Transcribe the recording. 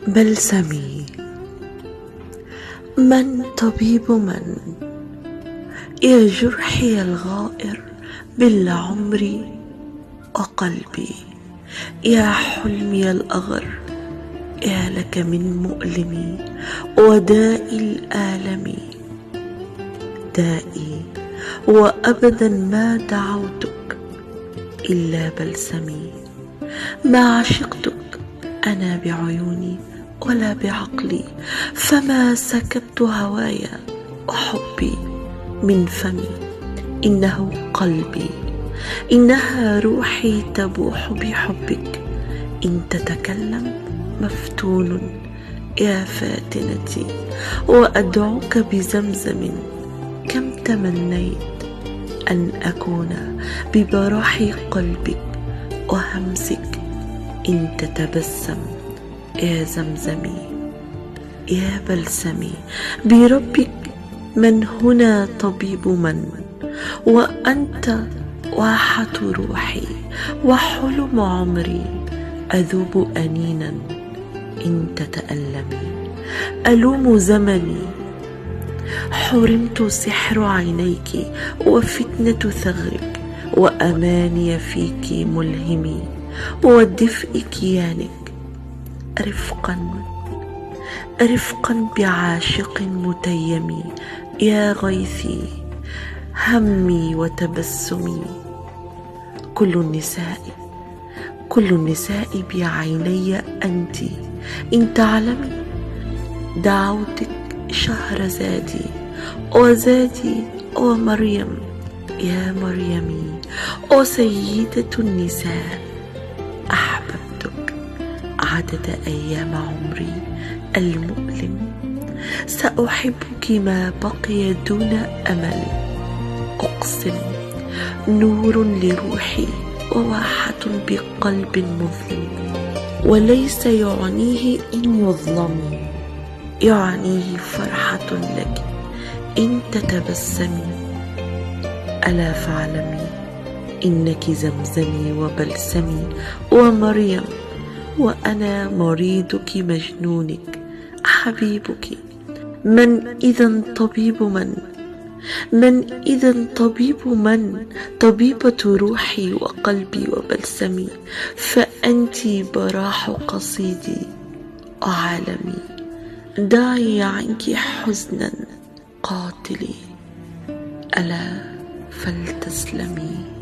بلسمي. من طبيب من؟ يا جرحي الغائر بالعمر وقلبي، يا حلمي الأغر، يا لك من مؤلمي وداء الآلم. دائي وأبدا ما دعوتك إلا بلسمي، ما عشقتك أنا بعيوني ولا بعقلي، فما سكبت هوايا وحبي من فمي. إنه قلبي، إنها روحي تبوح بحبك، إن تتكلم مفتون يا فاتنتي. وأدعوك بزمزم، كم تمنيت أن أكون ببراح قلبك وهمسك، إن تتبسم يا زمزمي. يا بلسمي بربك، من هنا طبيب من؟ وأنت واحة روحي وحلم عمري، أذوب أنينا إن تتألمي. ألوم زمني، حرمت سحر عينيك وفتنة ثغرك، وأماني فيك ملهمي ودفء كيانك. رفقا بعاشق متيم، يا غيثي همي وتبسمي. كل النساء بعيني أنت، إن تعلمي دعوتك شهرزادي وزادي ومريم. يا مريمي وسيدة النساء، أحببتك عدد أيام عمري المؤلم. سأحبك ما بقي دون أمل، أقسم. نور لروحي وواحة بقلب مظلم، وليس يعنيه إن يظلم، يعنيه فرحة لك إن تتبسمي. ألا فاعلمي إنك زمزمي وبلسمي ومريم، وأنا مريضك مجنونك حبيبك. من إذا طبيب من؟ من إذا طبيب من؟ طبيبة روحي وقلبي وبلسمي، فأنت براح قصيدي وعالمي. دعي عنك حزنا قاتلي، ألا فلتسلمي.